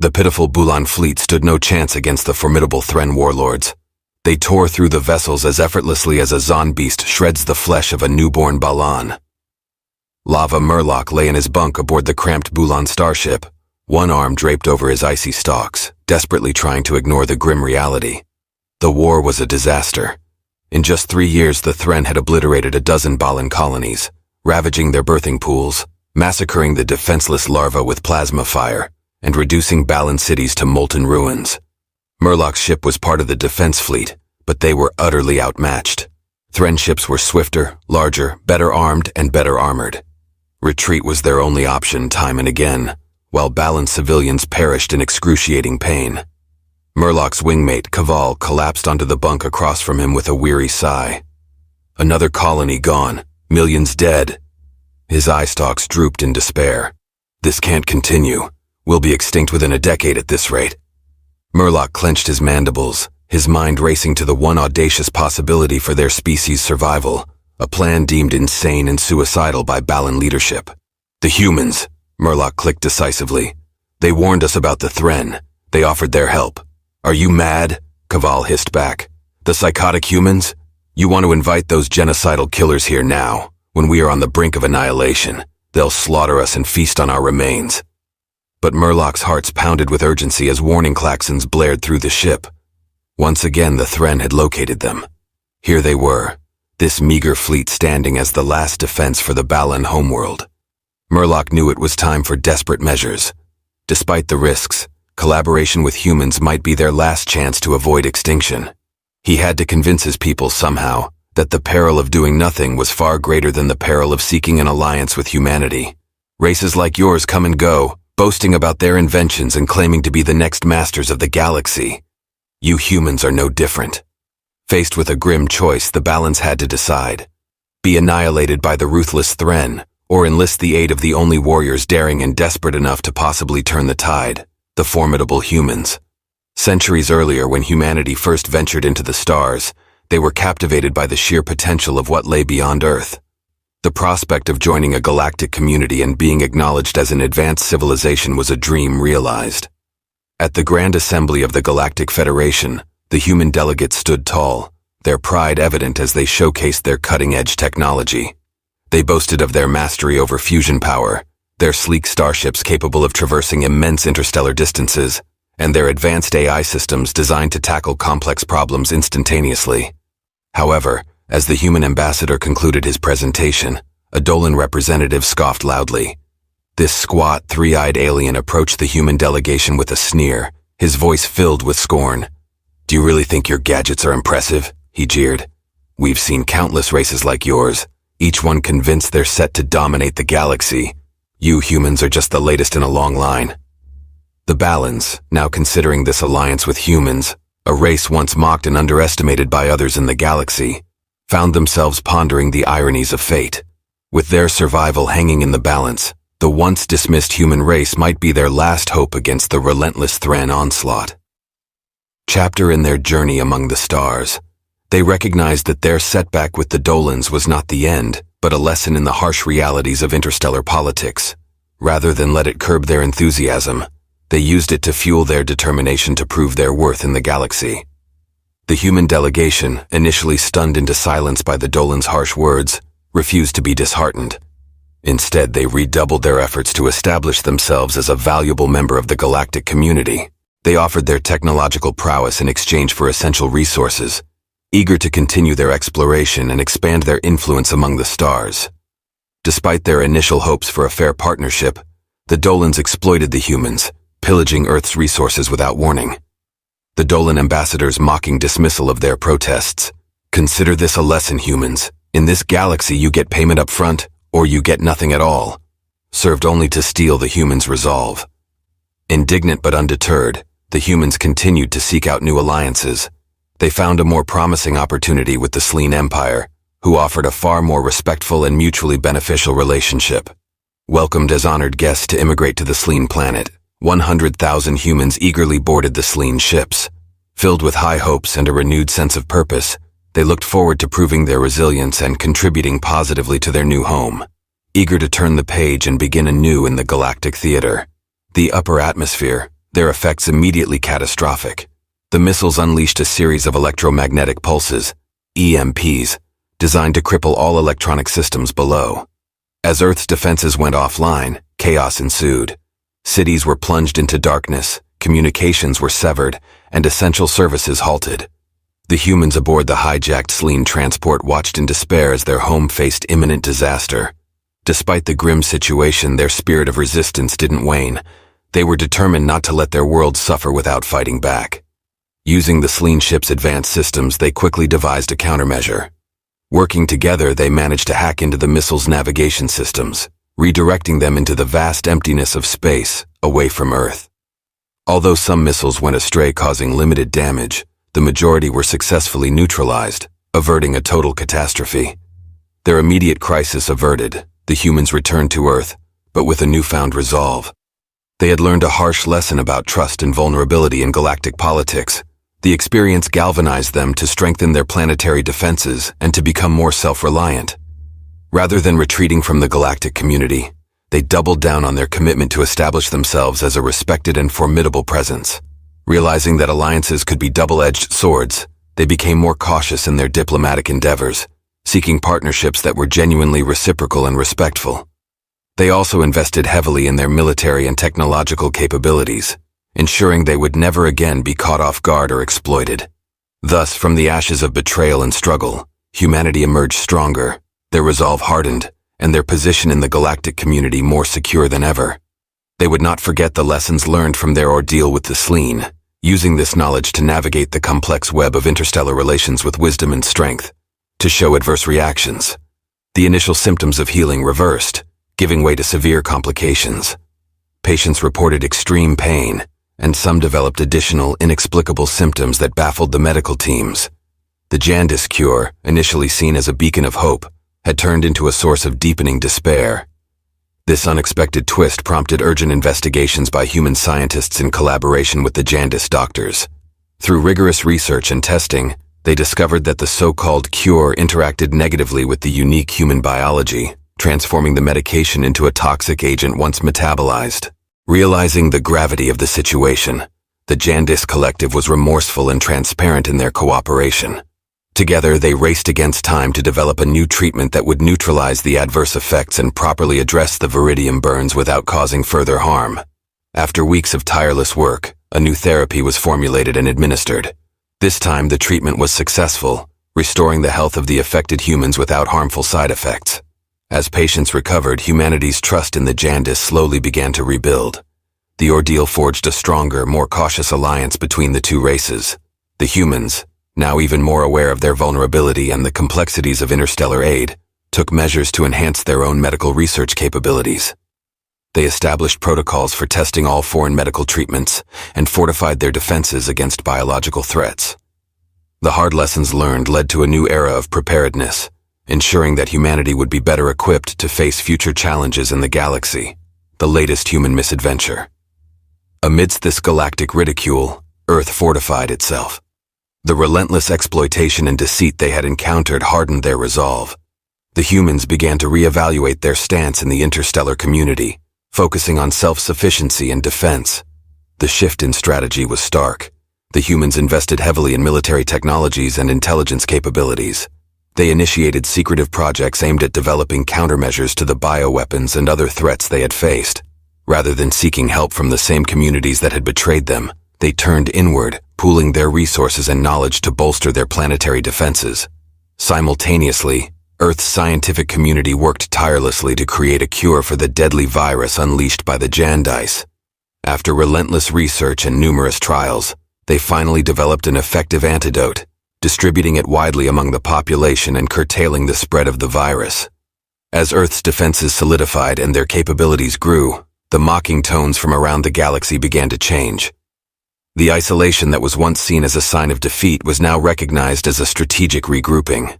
The pitiful Bulan fleet stood no chance against the formidable Thren warlords. They tore through the vessels as effortlessly as a Zon beast shreds the flesh of a newborn Balan. Lava Murlock lay in his bunk aboard the cramped Bulan starship, one arm draped over his icy stalks, desperately trying to ignore the grim reality. The war was a disaster. In just 3 years, the Thren had obliterated a dozen Balan colonies, ravaging their birthing pools, massacring the defenseless larvae with plasma fire, and reducing Balan cities to molten ruins. Murlock's ship was part of the defense fleet, but they were utterly outmatched. Thren ships were swifter, larger, better armed, and better armored. Retreat was their only option time and again, while Balan civilians perished in excruciating pain. Murlock's wingmate, Kaval, collapsed onto the bunk across from him with a weary sigh. Another colony gone, millions dead. His eye stalks drooped in despair. This can't continue. We'll be extinct within a decade at this rate. Murlock clenched his mandibles, his mind racing to the one audacious possibility for their species' survival, a plan deemed insane and suicidal by Balan leadership. The humans, Murlock clicked decisively. They warned us about the Thren. They offered their help. Are you mad? Kaval hissed back. The psychotic humans? You want to invite those genocidal killers here now, when we are on the brink of annihilation. They'll slaughter us and feast on our remains. But Murlock's hearts pounded with urgency as warning klaxons blared through the ship. Once again, the Thren had located them. Here they were, this meager fleet standing as the last defense for the Balan homeworld. Murlock knew it was time for desperate measures. Despite the risks, collaboration with humans might be their last chance to avoid extinction. He had to convince his people somehow that the peril of doing nothing was far greater than the peril of seeking an alliance with humanity. Races like yours come and go, boasting about their inventions and claiming to be the next masters of the galaxy. You humans are no different. Faced with a grim choice, the Balans had to decide. Be annihilated by the ruthless Thren, or enlist the aid of the only warriors daring and desperate enough to possibly turn the tide, the formidable humans. Centuries earlier, when humanity first ventured into the stars, they were captivated by the sheer potential of what lay beyond Earth. The prospect of joining a galactic community and being acknowledged as an advanced civilization was a dream realized. At the Grand Assembly of the Galactic Federation, the human delegates stood tall, their pride evident as they showcased their cutting-edge technology. They boasted of their mastery over fusion power, their sleek starships capable of traversing immense interstellar distances, and their advanced AI systems designed to tackle complex problems instantaneously. However, as the human ambassador concluded his presentation, a Dolan representative scoffed loudly. This squat, three-eyed alien approached the human delegation with a sneer, his voice filled with scorn. "Do you really think your gadgets are impressive?" he jeered. "We've seen countless races like yours, each one convinced they're set to dominate the galaxy. You humans are just the latest in a long line." The Balans, now considering this alliance with humans, a race once mocked and underestimated by others in the galaxy, found themselves pondering the ironies of fate. With their survival hanging in the balance, the once dismissed human race might be their last hope against the relentless Thren onslaught. Chapter in their journey among the stars, they recognized that their setback with the Dolans was not the end, but a lesson in the harsh realities of interstellar politics. Rather than let it curb their enthusiasm, they used it to fuel their determination to prove their worth in the galaxy. The human delegation, initially stunned into silence by the Dolan's harsh words, refused to be disheartened. Instead, they redoubled their efforts to establish themselves as a valuable member of the galactic community. They offered their technological prowess in exchange for essential resources, eager to continue their exploration and expand their influence among the stars. Despite their initial hopes for a fair partnership, the Dolans exploited the humans, pillaging Earth's resources without warning. The Dolan ambassador's mocking dismissal of their protests. "Consider this a lesson, humans. In this galaxy you get payment up front, or you get nothing at all," served only to steel the humans' resolve. Indignant but undeterred, the humans continued to seek out new alliances. They found a more promising opportunity with the Sleen Empire, who offered a far more respectful and mutually beneficial relationship. Welcomed as honored guests to immigrate to the Sleen planet, 100,000 humans eagerly boarded the Sleen ships. Filled with high hopes and a renewed sense of purpose, they looked forward to proving their resilience and contributing positively to their new home. Eager to turn the page and begin anew in the galactic theater, the upper atmosphere, their effects immediately catastrophic. The missiles unleashed a series of electromagnetic pulses, EMPs, designed to cripple all electronic systems below. As Earth's defenses went offline, chaos ensued. Cities were plunged into darkness, communications were severed, and essential services halted. The humans aboard the hijacked Selene transport watched in despair as their home faced imminent disaster. Despite the grim situation, their spirit of resistance didn't wane. They were determined not to let their world suffer without fighting back. Using the Selene ship's advanced systems, they quickly devised a countermeasure. Working together, they managed to hack into the missile's navigation systems, redirecting them into the vast emptiness of space, away from Earth. Although some missiles went astray, causing limited damage, the majority were successfully neutralized, averting a total catastrophe. Their immediate crisis averted, the humans returned to Earth, but with a newfound resolve. They had learned a harsh lesson about trust and vulnerability in galactic politics. The experience galvanized them to strengthen their planetary defenses and to become more self-reliant. Rather than retreating from the galactic community, they doubled down on their commitment to establish themselves as a respected and formidable presence. Realizing that alliances could be double-edged swords, they became more cautious in their diplomatic endeavors, seeking partnerships that were genuinely reciprocal and respectful. They also invested heavily in their military and technological capabilities, ensuring they would never again be caught off guard or exploited. Thus, from the ashes of betrayal and struggle, humanity emerged stronger, their resolve hardened, and their position in the galactic community more secure than ever. They would not forget the lessons learned from their ordeal with the Selene, using this knowledge to navigate the complex web of interstellar relations with wisdom and strength. To show adverse reactions, the initial symptoms of healing reversed, giving way to severe complications. Patients reported extreme pain, and some developed additional inexplicable symptoms that baffled the medical teams. The jaundice cure, initially seen as a beacon of hope, had turned into a source of deepening despair. This unexpected twist prompted urgent investigations by human scientists in collaboration with the jaundice doctors. Through rigorous research and testing, they discovered that the so-called cure interacted negatively with the unique human biology, transforming the medication into a toxic agent once metabolized. Realizing the gravity of the situation, the Jaundice Collective was remorseful and transparent in their cooperation. Together, they raced against time to develop a new treatment that would neutralize the adverse effects and properly address the viridium burns without causing further harm. After weeks of tireless work, a new therapy was formulated and administered. This time, the treatment was successful, restoring the health of the affected humans without harmful side effects. As patients recovered, humanity's trust in the Jaundice slowly began to rebuild. The ordeal forged a stronger, more cautious alliance between the two races. The humans, now even more aware of their vulnerability and the complexities of interstellar aid, took measures to enhance their own medical research capabilities. They established protocols for testing all foreign medical treatments and fortified their defenses against biological threats. The hard lessons learned led to a new era of preparedness, ensuring that humanity would be better equipped to face future challenges in the galaxy, the latest human misadventure. Amidst this galactic ridicule, Earth fortified itself. The relentless exploitation and deceit they had encountered hardened their resolve. The humans began to reevaluate their stance in the interstellar community, focusing on self-sufficiency and defense. The shift in strategy was stark. The humans invested heavily in military technologies and intelligence capabilities. They initiated secretive projects aimed at developing countermeasures to the bioweapons and other threats they had faced. Rather than seeking help from the same communities that had betrayed them, they turned inward, pooling their resources and knowledge to bolster their planetary defenses. Simultaneously, Earth's scientific community worked tirelessly to create a cure for the deadly virus unleashed by the Jaundice. After relentless research and numerous trials, they finally developed an effective antidote, distributing it widely among the population and curtailing the spread of the virus. As Earth's defenses solidified and their capabilities grew, the mocking tones from around the galaxy began to change. The isolation that was once seen as a sign of defeat was now recognized as a strategic regrouping.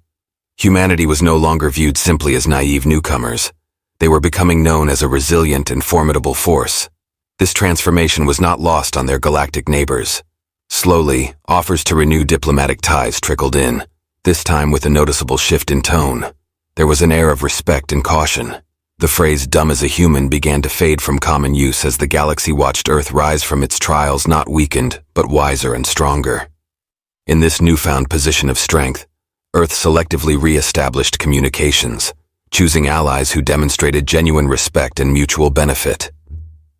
Humanity was no longer viewed simply as naive newcomers. They were becoming known as a resilient and formidable force. This transformation was not lost on their galactic neighbors. Slowly, offers to renew diplomatic ties trickled in, this time with a noticeable shift in tone. There was an air of respect and caution. The phrase "dumb as a human" began to fade from common use as the galaxy watched Earth rise from its trials, not weakened, but wiser and stronger. In this newfound position of strength, Earth selectively re-established communications, choosing allies who demonstrated genuine respect and mutual benefit.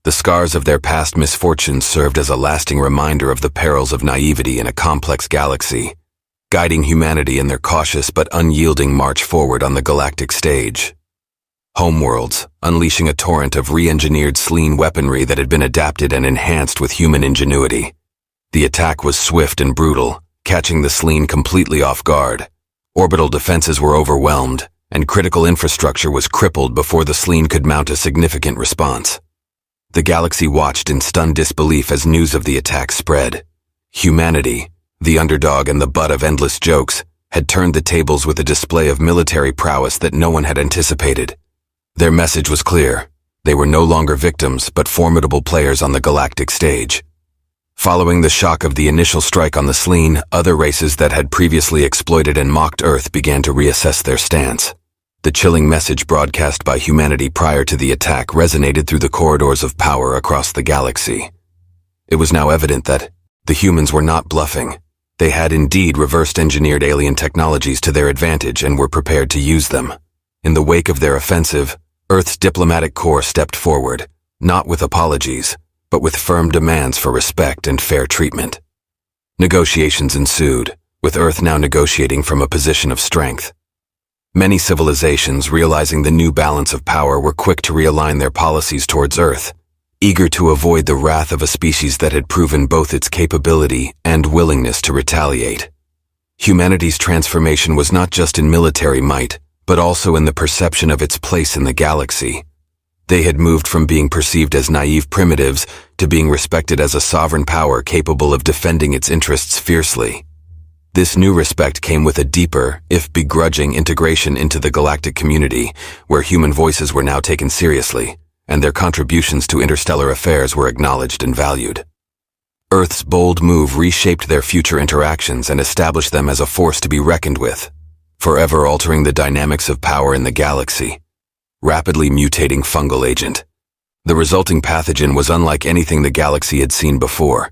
The scars of their past misfortunes served as a lasting reminder of the perils of naivety in a complex galaxy, guiding humanity in their cautious but unyielding march forward on the galactic stage. Homeworlds, unleashing a torrent of re-engineered Sleen weaponry that had been adapted and enhanced with human ingenuity. The attack was swift and brutal, catching the Sleen completely off guard. Orbital defenses were overwhelmed, and critical infrastructure was crippled before the Sleen could mount a significant response. The galaxy watched in stunned disbelief as news of the attack spread. Humanity, the underdog and the butt of endless jokes, had turned the tables with a display of military prowess that no one had anticipated. Their message was clear. They were no longer victims, but formidable players on the galactic stage. Following the shock of the initial strike on the Sleen, other races that had previously exploited and mocked Earth began to reassess their stance. The chilling message broadcast by humanity prior to the attack resonated through the corridors of power across the galaxy. It was now evident that the humans were not bluffing. They had indeed reversed engineered alien technologies to their advantage and were prepared to use them. In the wake of their offensive, Earth's diplomatic corps stepped forward, not with apologies, but with firm demands for respect and fair treatment. Negotiations ensued, with Earth now negotiating from a position of strength. Many civilizations, realizing the new balance of power, were quick to realign their policies towards Earth, eager to avoid the wrath of a species that had proven both its capability and willingness to retaliate. Humanity's transformation was not just in military might, but also in the perception of its place in the galaxy. They had moved from being perceived as naive primitives to being respected as a sovereign power capable of defending its interests fiercely. This new respect came with a deeper, if begrudging, integration into the galactic community, where human voices were now taken seriously, and their contributions to interstellar affairs were acknowledged and valued. Earth's bold move reshaped their future interactions and established them as a force to be reckoned with, forever altering the dynamics of power in the galaxy. Rapidly mutating fungal agent. The resulting pathogen was unlike anything the galaxy had seen before.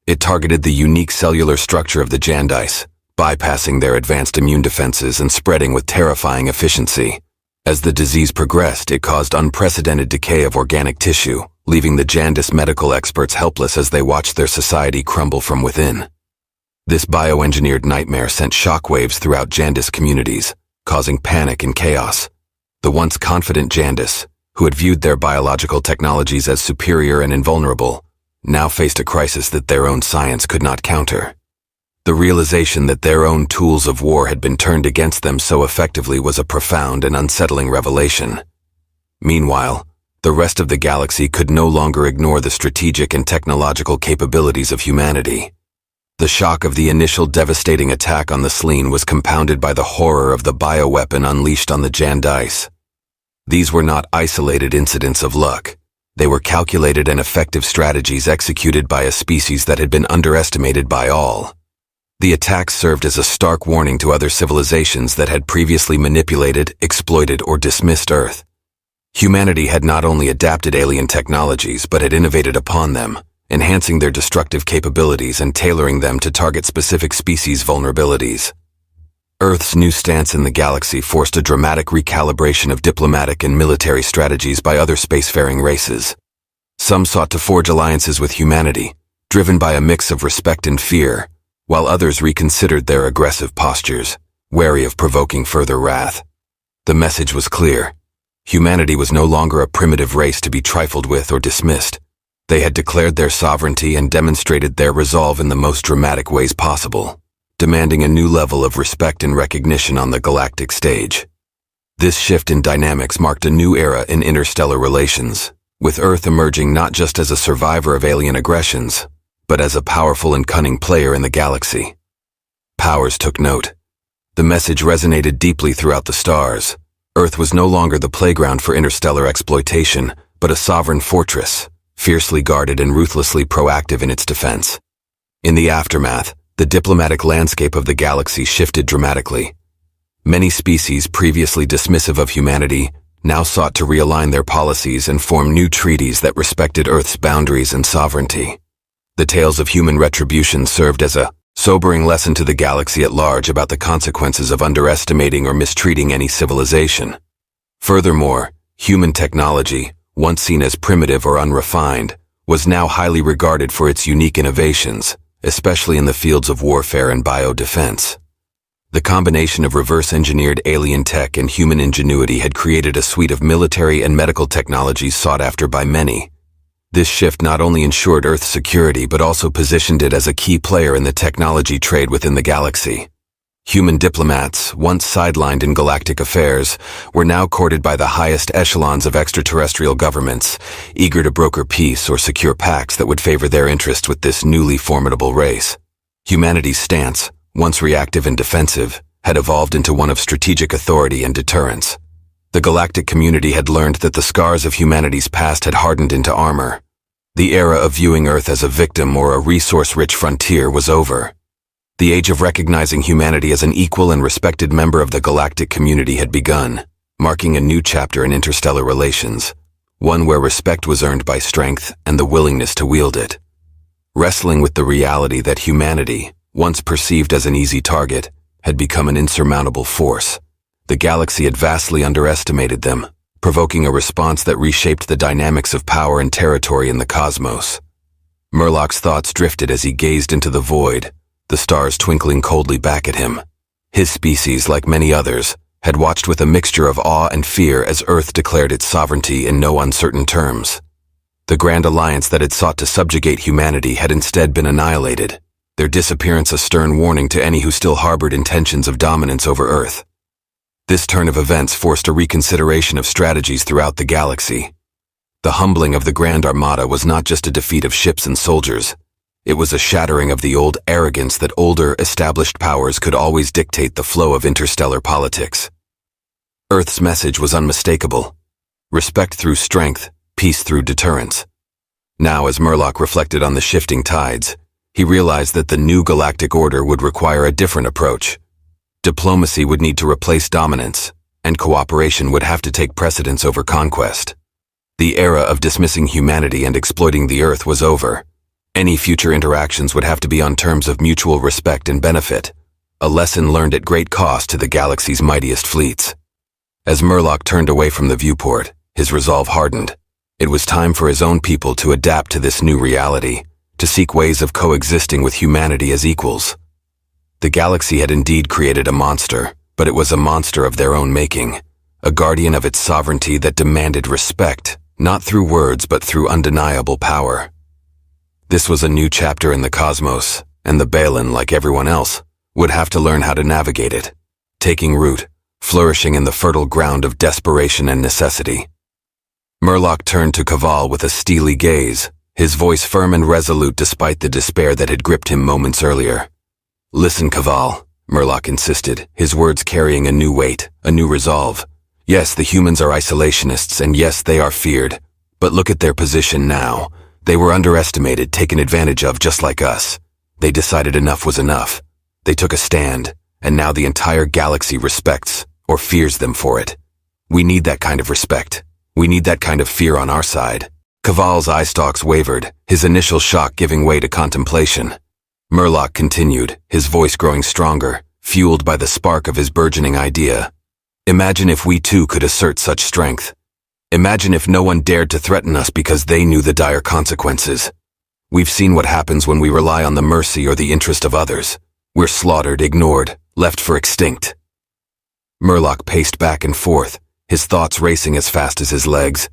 It targeted the unique cellular structure of the Jandice, bypassing their advanced immune defenses and spreading with terrifying efficiency. As the disease progressed, it caused unprecedented decay of organic tissue, leaving the Jandice medical experts helpless as they watched their society crumble from within. This bioengineered nightmare sent shockwaves throughout Jandice communities, causing panic and chaos. The once confident Jandice, who had viewed their biological technologies as superior and invulnerable, now faced a crisis that their own science could not counter. The realization that their own tools of war had been turned against them so effectively was a profound and unsettling revelation. Meanwhile, the rest of the galaxy could no longer ignore the strategic and technological capabilities of humanity. The shock of the initial devastating attack on the Sleen was compounded by the horror of the bioweapon unleashed on the Jandice. These were not isolated incidents of luck. They were calculated and effective strategies executed by a species that had been underestimated by all. The attack served as a stark warning to other civilizations that had previously manipulated, exploited, or dismissed Earth. Humanity had not only adapted alien technologies, but had innovated upon them, enhancing their destructive capabilities and tailoring them to target specific species' vulnerabilities. Earth's new stance in the galaxy forced a dramatic recalibration of diplomatic and military strategies by other spacefaring races. Some sought to forge alliances with humanity, driven by a mix of respect and fear, while others reconsidered their aggressive postures, wary of provoking further wrath. The message was clear. Humanity was no longer a primitive race to be trifled with or dismissed. They had declared their sovereignty and demonstrated their resolve in the most dramatic ways possible, demanding a new level of respect and recognition on the galactic stage. This shift in dynamics marked a new era in interstellar relations, with Earth emerging not just as a survivor of alien aggressions, but as a powerful and cunning player in the galaxy. Powers took note. The message resonated deeply throughout the stars. Earth was no longer the playground for interstellar exploitation, but a sovereign fortress, fiercely guarded and ruthlessly proactive in its defense. In the aftermath, the diplomatic landscape of the galaxy shifted dramatically. Many species previously dismissive of humanity now sought to realign their policies and form new treaties that respected Earth's boundaries and sovereignty. The tales of human retribution served as a sobering lesson to the galaxy at large about the consequences of underestimating or mistreating any civilization. Furthermore, human technology, once seen as primitive or unrefined, was now highly regarded for its unique innovations, especially in the fields of warfare and biodefense. The combination of reverse-engineered alien tech and human ingenuity had created a suite of military and medical technologies sought after by many. This shift not only ensured Earth's security but also positioned it as a key player in the technology trade within the galaxy. Human diplomats, once sidelined in galactic affairs, were now courted by the highest echelons of extraterrestrial governments, eager to broker peace or secure pacts that would favor their interests with this newly formidable race. Humanity's stance, once reactive and defensive, had evolved into one of strategic authority and deterrence. The galactic community had learned that the scars of humanity's past had hardened into armor. The era of viewing Earth as a victim or a resource-rich frontier was over. The age of recognizing humanity as an equal and respected member of the galactic community had begun, marking a new chapter in interstellar relations, one where respect was earned by strength and the willingness to wield it. Wrestling with the reality that humanity, once perceived as an easy target, had become an insurmountable force. The galaxy had vastly underestimated them, provoking a response that reshaped the dynamics of power and territory in the cosmos. Murlock's thoughts drifted as he gazed into the void, the stars twinkling coldly back at him. His species, like many others, had watched with a mixture of awe and fear as Earth declared its sovereignty in no uncertain terms. The grand alliance that had sought to subjugate humanity had instead been annihilated, their disappearance a stern warning to any who still harbored intentions of dominance over Earth. This turn of events forced a reconsideration of strategies throughout the galaxy. The humbling of the Grand Armada was not just a defeat of ships and soldiers. It was a shattering of the old arrogance that older, established powers could always dictate the flow of interstellar politics. Earth's message was unmistakable. Respect through strength, peace through deterrence. Now, as Murlock reflected on the shifting tides, he realized that the new galactic order would require a different approach. Diplomacy would need to replace dominance, and cooperation would have to take precedence over conquest. The era of dismissing humanity and exploiting the Earth was over. Any future interactions would have to be on terms of mutual respect and benefit, a lesson learned at great cost to the galaxy's mightiest fleets. As Murlock turned away from the viewport, his resolve hardened. It was time for his own people to adapt to this new reality, to seek ways of coexisting with humanity as equals. The galaxy had indeed created a monster, but it was a monster of their own making, a guardian of its sovereignty that demanded respect, not through words but through undeniable power. This was a new chapter in the cosmos, and the Balin, like everyone else, would have to learn how to navigate it, taking root, flourishing in the fertile ground of desperation and necessity. Murlock turned to Cavall with a steely gaze, his voice firm and resolute despite the despair that had gripped him moments earlier. "Listen, Cavall," Murlock insisted, his words carrying a new weight, a new resolve. "Yes, the humans are isolationists, and yes, they are feared. But look at their position now. They were underestimated, taken advantage of just like us. They decided enough was enough. They took a stand, and now the entire galaxy respects, or fears them for it. We need that kind of respect. We need that kind of fear on our side." Cavall's eye stalks wavered, his initial shock giving way to contemplation. Murlock continued, his voice growing stronger, fueled by the spark of his burgeoning idea. "Imagine if we too could assert such strength. Imagine if no one dared to threaten us because they knew the dire consequences. We've seen what happens when we rely on the mercy or the interest of others. We're slaughtered, ignored, left for extinct." Murlock paced back and forth, his thoughts racing as fast as his legs.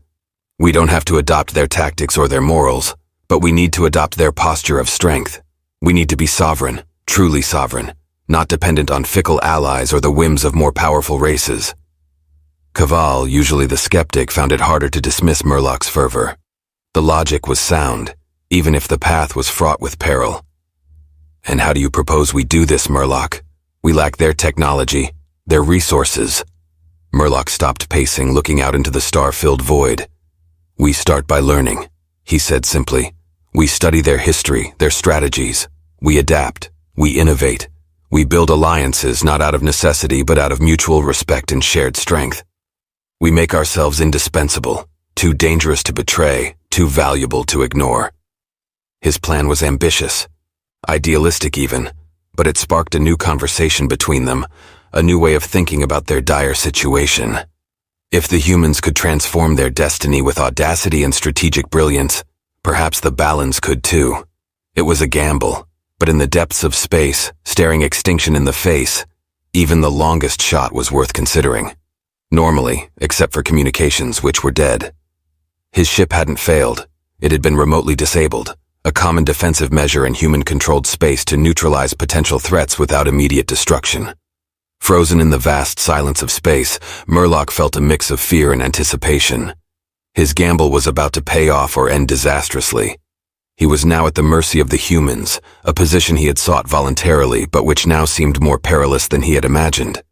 "We don't have to adopt their tactics or their morals, but we need to adopt their posture of strength. We need to be sovereign, truly sovereign, not dependent on fickle allies or the whims of more powerful races." Cavall, usually the skeptic, found it harder to dismiss Murlock's fervor. The logic was sound, even if the path was fraught with peril. "And how do you propose we do this, Murlock? We lack their technology, their resources." Murlock stopped pacing, looking out into the star-filled void. "We start by learning," he said simply. "We study their history, their strategies. We adapt. We innovate. We build alliances not out of necessity but out of mutual respect and shared strength. We make ourselves indispensable, too dangerous to betray, too valuable to ignore. His plan was ambitious, idealistic even, but it sparked a new conversation between them, a new way of thinking about their dire situation. If the humans could transform their destiny with audacity and strategic brilliance, perhaps the Balans could too. It was a gamble, but in the depths of space, staring extinction in the face, even the longest shot was worth considering. Normally, except for communications, which were dead. His ship hadn't failed. It had been remotely disabled, a common defensive measure in human-controlled space to neutralize potential threats without immediate destruction. Frozen in the vast silence of space, Murlock felt a mix of fear and anticipation. His gamble was about to pay off or end disastrously. He was now at the mercy of the humans, a position he had sought voluntarily but which now seemed more perilous than he had imagined.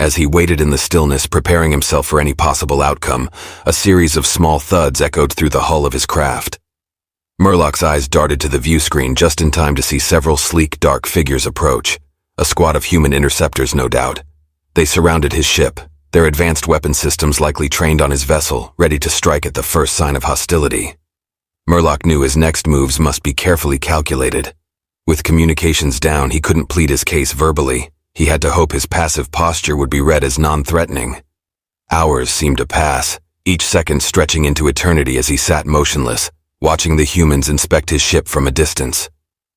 As he waited in the stillness, preparing himself for any possible outcome, a series of small thuds echoed through the hull of his craft. Murlock's eyes darted to the view screen just in time to see several sleek, dark figures approach. A squad of human interceptors, no doubt. They surrounded his ship, their advanced weapon systems likely trained on his vessel, ready to strike at the first sign of hostility. Murlock knew his next moves must be carefully calculated. With communications down, he couldn't plead his case verbally. He had to hope his passive posture would be read as non-threatening. Hours seemed to pass, each second stretching into eternity as he sat motionless, watching the humans inspect his ship from a distance.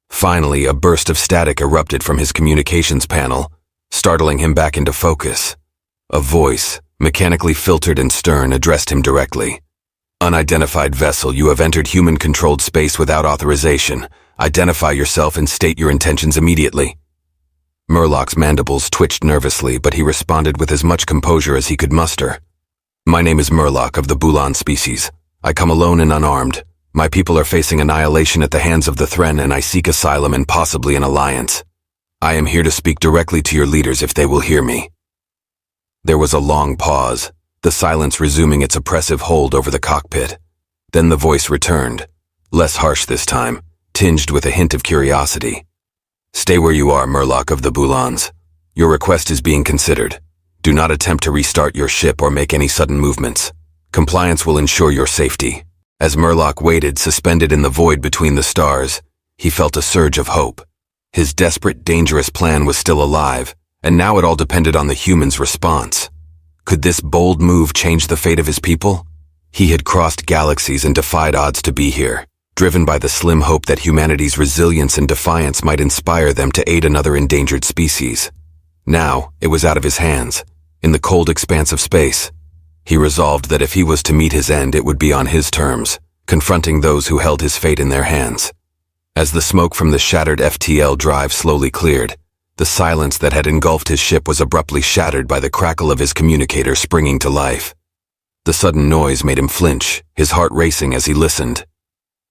Finally, a burst of static erupted from his communications panel, startling him back into focus. A voice, mechanically filtered and stern, addressed him directly. "Unidentified vessel, you have entered human-controlled space without authorization. Identify yourself and state your intentions immediately." Murlock's mandibles twitched nervously, but he responded with as much composure as he could muster. "My name is Murlock of the Bulan species. I come alone and unarmed. My people are facing annihilation at the hands of the Thren, and I seek asylum and possibly an alliance. I am here to speak directly to your leaders if they will hear me." There was a long pause, the silence resuming its oppressive hold over the cockpit. Then the voice returned, less harsh this time, tinged with a hint of curiosity. "Stay where you are, Murlock of the Bulans. Your request is being considered. Do not attempt to restart your ship or make any sudden movements. Compliance will ensure your safety." As Murlock waited, suspended in the void between the stars, he felt a surge of hope. His desperate, dangerous plan was still alive, and now it all depended on the humans' response. Could this bold move change the fate of his people? He had crossed galaxies and defied odds to be here, driven by the slim hope that humanity's resilience and defiance might inspire them to aid another endangered species. Now, it was out of his hands, in the cold expanse of space. He resolved that if he was to meet his end, it would be on his terms, confronting those who held his fate in their hands. As the smoke from the shattered FTL drive slowly cleared, the silence that had engulfed his ship was abruptly shattered by the crackle of his communicator springing to life. The sudden noise made him flinch, his heart racing as he listened.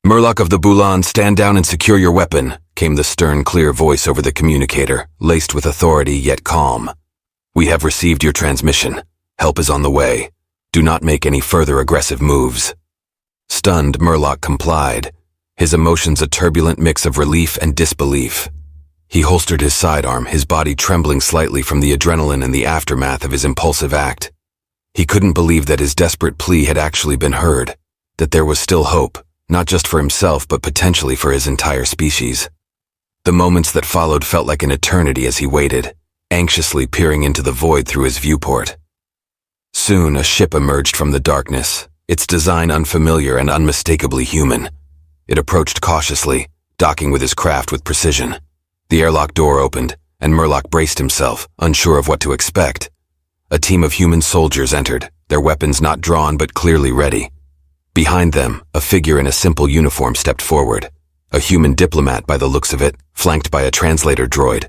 "Murlock of the Bulan, stand down and secure your weapon," came the stern, clear voice over the communicator, laced with authority yet calm. "We have received your transmission. Help is on the way. Do not make any further aggressive moves." Stunned, Murlock complied, his emotions a turbulent mix of relief and disbelief. He holstered his sidearm, his body trembling slightly from the adrenaline and the aftermath of his impulsive act. He couldn't believe that his desperate plea had actually been heard, that there was still hope, not just for himself but potentially for his entire species. The moments that followed felt like an eternity as he waited, anxiously peering into the void through his viewport. Soon, a ship emerged from the darkness, its design unfamiliar and unmistakably human. It approached cautiously, docking with his craft with precision. The airlock door opened, and Murlock braced himself, unsure of what to expect. A team of human soldiers entered, their weapons not drawn but clearly ready. Behind them, a figure in a simple uniform stepped forward, a human diplomat by the looks of it, flanked by a translator droid.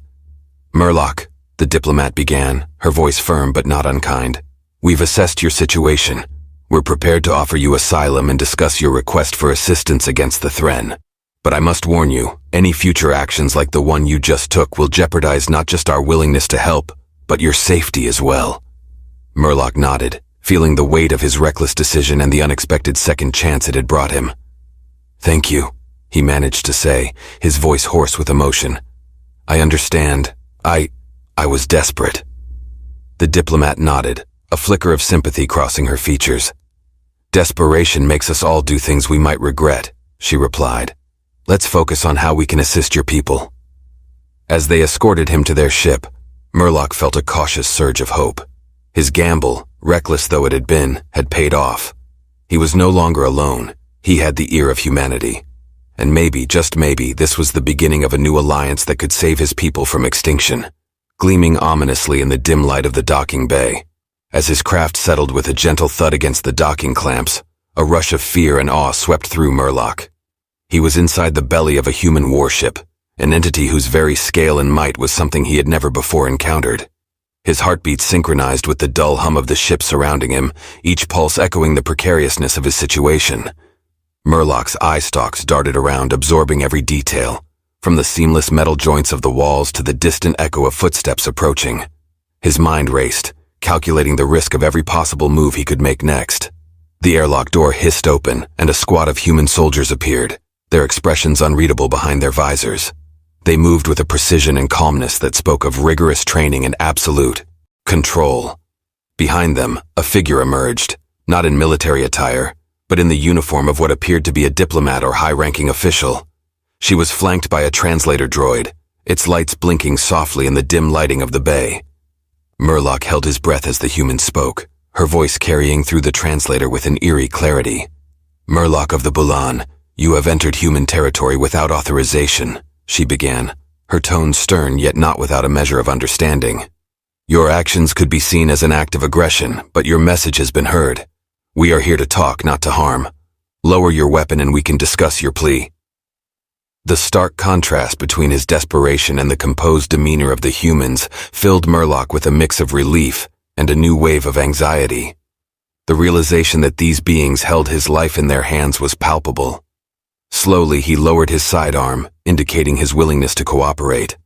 "Murlock," the diplomat began, her voice firm but not unkind. "We've assessed your situation. We're prepared to offer you asylum and discuss your request for assistance against the Thren. But I must warn you, any future actions like the one you just took will jeopardize not just our willingness to help, but your safety as well." Murlock nodded, feeling the weight of his reckless decision and the unexpected second chance it had brought him. "Thank you," he managed to say, his voice hoarse with emotion. "I understand. I was desperate." The diplomat nodded, a flicker of sympathy crossing her features. "Desperation makes us all do things we might regret," she replied. "Let's focus on how we can assist your people." As they escorted him to their ship, Murlock felt a cautious surge of hope. His gamble, reckless though it had been, had paid off. He was no longer alone. He had the ear of humanity. And maybe, just maybe, this was the beginning of a new alliance that could save his people from extinction. Gleaming ominously in the dim light of the docking bay, as his craft settled with a gentle thud against the docking clamps, a rush of fear and awe swept through Murlock. He was inside the belly of a human warship, an entity whose very scale and might was something he had never before encountered. His heartbeat synchronized with the dull hum of the ship surrounding him, each pulse echoing the precariousness of his situation. Murlock's eye stalks darted around, absorbing every detail, from the seamless metal joints of the walls to the distant echo of footsteps approaching. His mind raced, calculating the risk of every possible move he could make next. The airlock door hissed open, and a squad of human soldiers appeared, their expressions unreadable behind their visors. They moved with a precision and calmness that spoke of rigorous training and absolute control. Behind them, a figure emerged, not in military attire, but in the uniform of what appeared to be a diplomat or high-ranking official. She was flanked by a translator droid, its lights blinking softly in the dim lighting of the bay. Murlock held his breath as the human spoke, her voice carrying through the translator with an eerie clarity. "Murlock of the Bulan, you have entered human territory without authorization," she began, her tone stern yet not without a measure of understanding. "Your actions could be seen as an act of aggression, but your message has been heard. We are here to talk, not to harm. Lower your weapon and we can discuss your plea." The stark contrast between his desperation and the composed demeanor of the humans filled Murlock with a mix of relief and a new wave of anxiety. The realization that these beings held his life in their hands was palpable. Slowly, he lowered his sidearm, indicating his willingness to cooperate.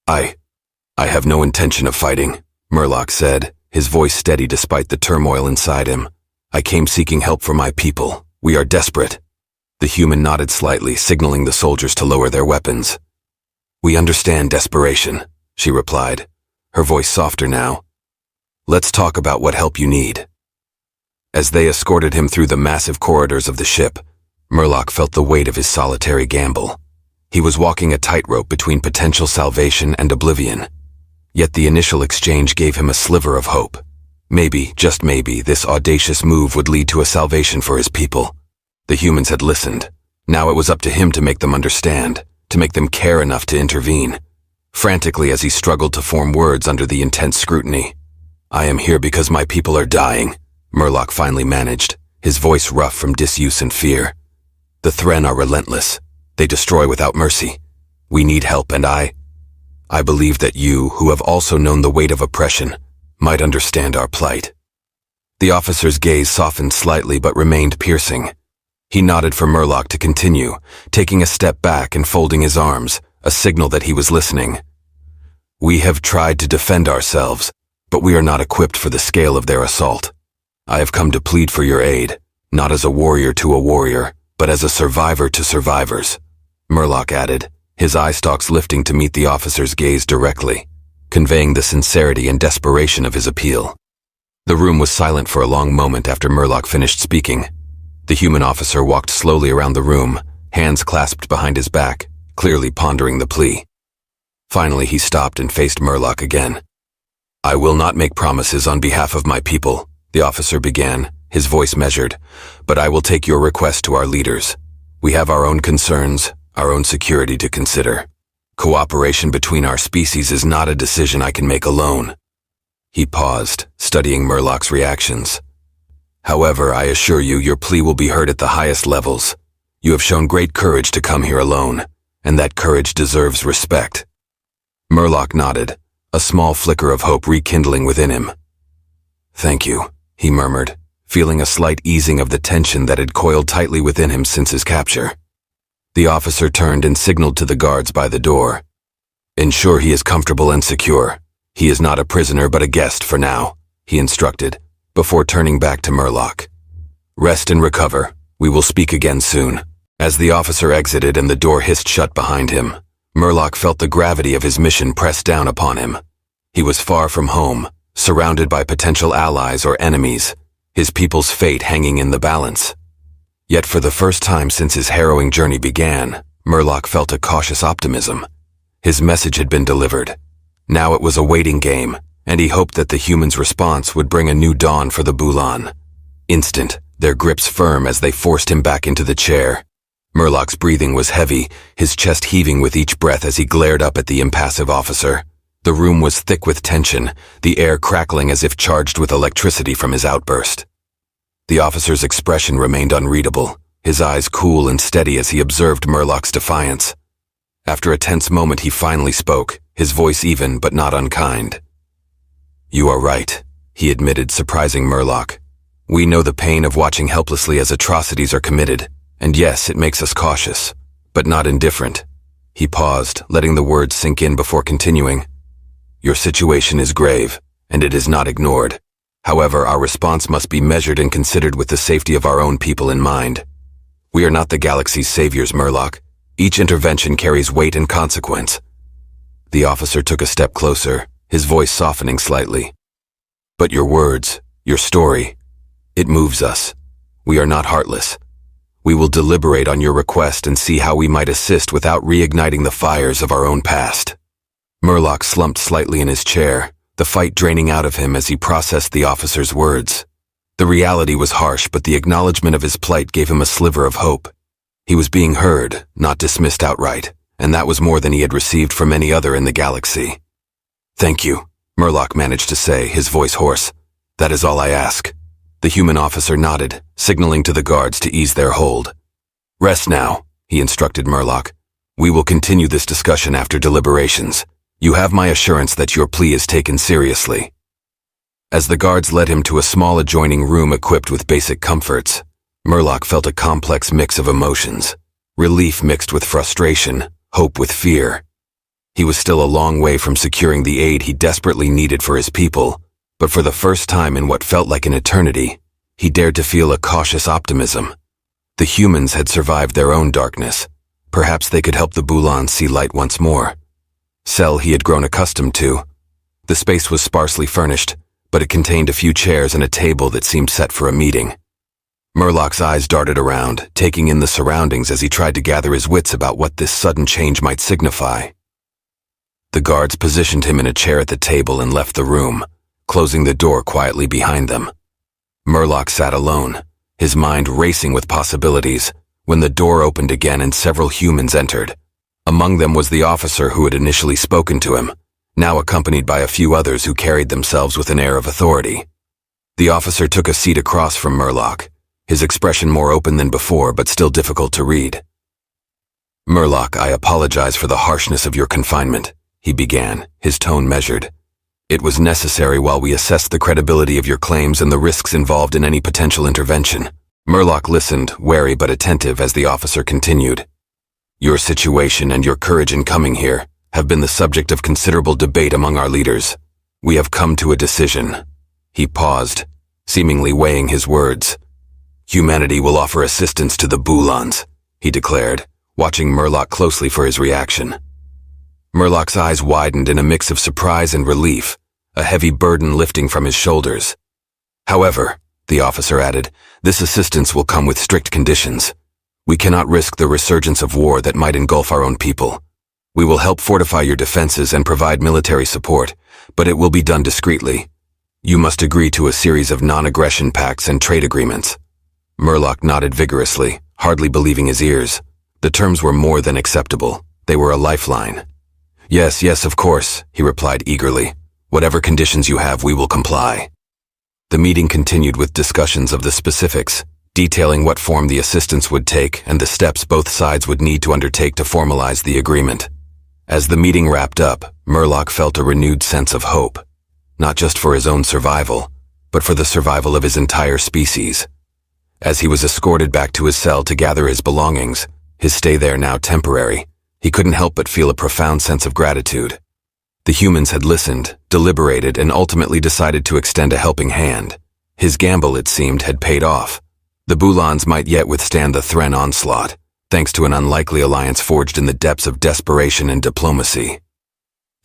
I have no intention of fighting," Murlock said, his voice steady despite the turmoil inside him. "I came seeking help for my people. We are desperate." The human nodded slightly, signaling the soldiers to lower their weapons. "We understand desperation," she replied, her voice softer now. "Let's talk about what help you need." As they escorted him through the massive corridors of the ship, Murlock felt the weight of his solitary gamble. He was walking a tightrope between potential salvation and oblivion. Yet the initial exchange gave him a sliver of hope. Maybe, just maybe, this audacious move would lead to a salvation for his people. The humans had listened. Now it was up to him to make them understand, to make them care enough to intervene. Frantically as he struggled to form words under the intense scrutiny. "I am here because my people are dying," Murlock finally managed, his voice rough from disuse and fear. "The Thren are relentless. They destroy without mercy. We need help, and I believe that you, who have also known the weight of oppression, might understand our plight." The officer's gaze softened slightly but remained piercing. He nodded for Murlock to continue, taking a step back and folding his arms, a signal that he was listening. "We have tried to defend ourselves, but we are not equipped for the scale of their assault. I have come to plead for your aid, not as a warrior to a warrior, but as a survivor to survivors," Murlock added, his eye stalks lifting to meet the officer's gaze directly, conveying the sincerity and desperation of his appeal. The room was silent for a long moment after Murlock finished speaking. The human officer walked slowly around the room, hands clasped behind his back, clearly pondering the plea. Finally, he stopped and faced Murlock again. "I will not make promises on behalf of my people," the officer began, his voice measured, "but I will take your request to our leaders. We have our own concerns, our own security to consider. Cooperation between our species is not a decision I can make alone." He paused, studying Murlock's reactions. "However, I assure you your plea will be heard at the highest levels. You have shown great courage to come here alone, and that courage deserves respect." Murlock nodded, a small flicker of hope rekindling within him. "Thank you," he murmured, feeling a slight easing of the tension that had coiled tightly within him since his capture. The officer turned and signaled to the guards by the door. "Ensure he is comfortable and secure. He is not a prisoner but a guest for now," he instructed, before turning back to Murlock. "Rest and recover. We will speak again soon." As the officer exited and the door hissed shut behind him, Murlock felt the gravity of his mission press down upon him. He was far from home, surrounded by potential allies or enemies, his people's fate hanging in the balance. Yet for the first time since his harrowing journey began, Murlock felt a cautious optimism. His message had been delivered. Now it was a waiting game, and he hoped that the humans' response would bring a new dawn for the Bulan. Instant, their grips firm as they forced him back into the chair. Murlock's breathing was heavy, his chest heaving with each breath as he glared up at the impassive officer. The room was thick with tension, the air crackling as if charged with electricity from his outburst. The officer's expression remained unreadable, his eyes cool and steady as he observed Murlock's defiance. After a tense moment he finally spoke, his voice even but not unkind. "You are right," he admitted, surprising Murlock. "We know the pain of watching helplessly as atrocities are committed, and yes, it makes us cautious, but not indifferent." He paused, letting the words sink in before continuing. "Your situation is grave, and it is not ignored. However, our response must be measured and considered with the safety of our own people in mind. We are not the galaxy's saviors, Murlock. Each intervention carries weight and consequence." The officer took a step closer, his voice softening slightly. "But your words, your story, it moves us. We are not heartless. We will deliberate on your request and see how we might assist without reigniting the fires of our own past." Murlock slumped slightly in his chair, the fight draining out of him as he processed the officer's words. The reality was harsh, but the acknowledgement of his plight gave him a sliver of hope. He was being heard, not dismissed outright, and that was more than he had received from any other in the galaxy. "Thank you," Murlock managed to say, his voice hoarse. "That is all I ask." The human officer nodded, signaling to the guards to ease their hold. "Rest now," he instructed Murlock. "We will continue this discussion after deliberations. You have my assurance that your plea is taken seriously." As the guards led him to a small adjoining room equipped with basic comforts, Murlock felt a complex mix of emotions, relief mixed with frustration, hope with fear. He was still a long way from securing the aid he desperately needed for his people, but for the first time in what felt like an eternity, he dared to feel a cautious optimism. The humans had survived their own darkness. Perhaps they could help the Bulan see light once more. Cell he had grown accustomed to. The space was sparsely furnished, but it contained a few chairs and a table that seemed set for a meeting. Murlock's eyes darted around, taking in the surroundings as he tried to gather his wits about what this sudden change might signify. The guards positioned him in a chair at the table and left the room, closing the door quietly behind them. Murlock sat alone, his mind racing with possibilities, when the door opened again and several humans entered. Among them was the officer who had initially spoken to him, now accompanied by a few others who carried themselves with an air of authority. The officer took a seat across from Murlock, his expression more open than before but still difficult to read. "Murlock, I apologize for the harshness of your confinement," he began, his tone measured. "It was necessary while we assessed the credibility of your claims and the risks involved in any potential intervention." Murlock listened, wary but attentive as the officer continued. "Your situation and your courage in coming here have been the subject of considerable debate among our leaders. We have come to a decision." He paused, seemingly weighing his words. "Humanity will offer assistance to the Bulans," he declared, watching Murlock closely for his reaction. Murlock's eyes widened in a mix of surprise and relief, a heavy burden lifting from his shoulders. "However," the officer added, "this assistance will come with strict conditions. We cannot risk the resurgence of war that might engulf our own people. We will help fortify your defenses and provide military support, but it will be done discreetly. You must agree to a series of non-aggression pacts and trade agreements." Murlock nodded vigorously, hardly believing his ears. The terms were more than acceptable. They were a lifeline. Yes, of course," he replied eagerly. "Whatever conditions you have, we will comply." The meeting continued with discussions of the specifics, detailing what form the assistance would take and the steps both sides would need to undertake to formalize the agreement. As the meeting wrapped up, Murlock felt a renewed sense of hope, not just for his own survival, but for the survival of his entire species. As he was escorted back to his cell to gather his belongings, his stay there now temporary, he couldn't help but feel a profound sense of gratitude. The humans had listened, deliberated, and ultimately decided to extend a helping hand. His gamble, it seemed, had paid off. The Bulans might yet withstand the Thren onslaught, thanks to an unlikely alliance forged in the depths of desperation and diplomacy.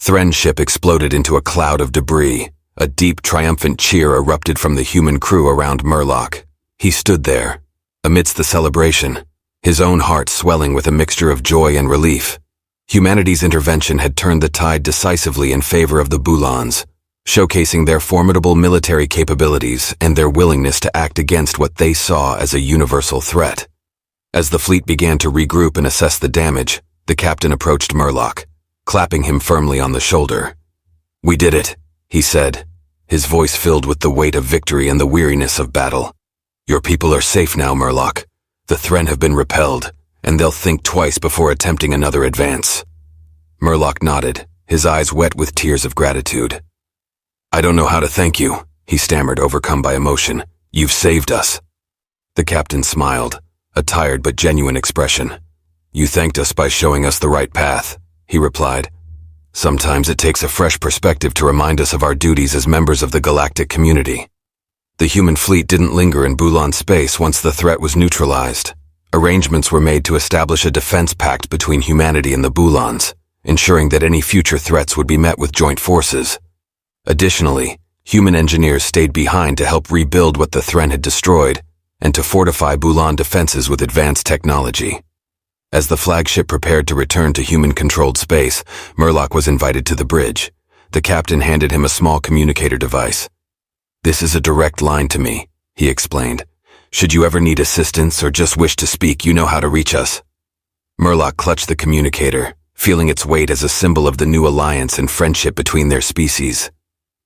Thren's ship exploded into a cloud of debris, A deep, triumphant cheer erupted from the human crew around Murlock. He stood there, amidst the celebration, his own heart swelling with a mixture of joy and relief. Humanity's intervention had turned the tide decisively in favor of the Boulons, showcasing their formidable military capabilities and their willingness to act against what they saw as a universal threat. As the fleet began to regroup and assess the damage, the captain approached Murlock, clapping him firmly on the shoulder. "We did it," he said, his voice filled with the weight of victory and the weariness of battle. "Your people are safe now, Murlock. The Thren have been repelled, and they'll think twice before attempting another advance." Murlock nodded, his eyes wet with tears of gratitude. "I don't know how to thank you," he stammered, overcome by emotion. "You've saved us." The captain smiled, a tired but genuine expression. "You thanked us by showing us the right path," he replied. "Sometimes it takes a fresh perspective to remind us of our duties as members of the galactic community." The human fleet didn't linger in Boulon space once the threat was neutralized. Arrangements were made to establish a defense pact between humanity and the Boulons, ensuring that any future threats would be met with joint forces. Additionally, human engineers stayed behind to help rebuild what the Thren had destroyed and to fortify Boulon defenses with advanced technology. As the flagship prepared to return to human-controlled space, Murlock was invited to the bridge. The captain handed him a small communicator device. "This is a direct line to me," he explained. "Should you ever need assistance or just wish to speak, you know how to reach us." Murlock clutched the communicator, feeling its weight as a symbol of the new alliance and friendship between their species.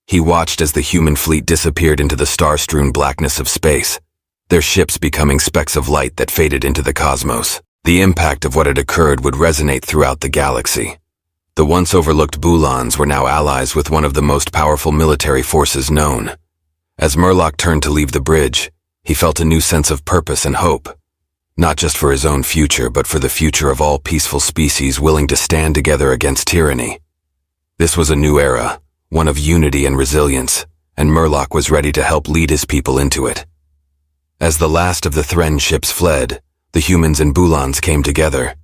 He watched as the human fleet disappeared into the star-strewn blackness of space, their ships becoming specks of light that faded into the cosmos. The impact of what had occurred would resonate throughout the galaxy. The once overlooked Boulons were now allies with one of the most powerful military forces known. As Murlock turned to leave the bridge, he felt a new sense of purpose and hope, not just for his own future, but for the future of all peaceful species willing to stand together against tyranny. This was a new era, one of unity and resilience, and Murlock was ready to help lead his people into it. As the last of the Thren ships fled, the humans and Boulons came together.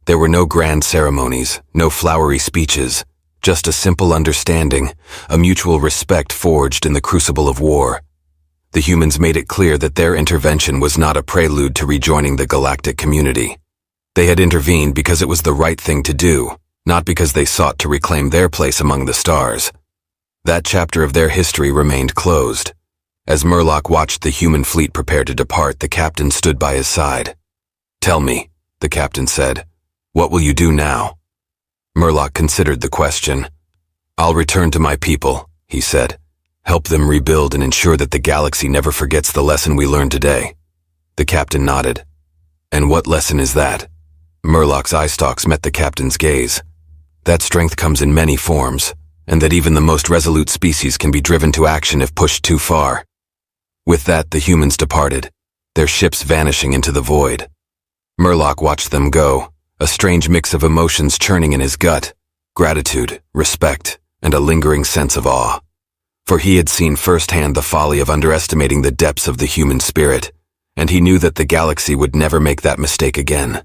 There were no grand ceremonies, no flowery speeches, just a simple understanding, a mutual respect forged in the crucible of war. The humans made it clear that their intervention was not a prelude to rejoining the galactic community. They had intervened because it was the right thing to do, not because they sought to reclaim their place among the stars. That chapter of their history remained closed. As Murlock watched the human fleet prepare to depart, the captain stood by his side. "Tell me," the captain said, "what will you do now?" Murlock considered the question. "I'll return to my people," he said, "help them rebuild and ensure that the galaxy never forgets the lesson we learned today." The captain nodded. "And what lesson is that?" Murlock's eye stalks met the captain's gaze. "That strength comes in many forms, and that even the most resolute species can be driven to action if pushed too far." With that, the humans departed, their ships vanishing into the void. Murlock watched them go, a strange mix of emotions churning in his gut, gratitude, respect, and a lingering sense of awe. For he had seen firsthand the folly of underestimating the depths of the human spirit, and he knew that the galaxy would never make that mistake again.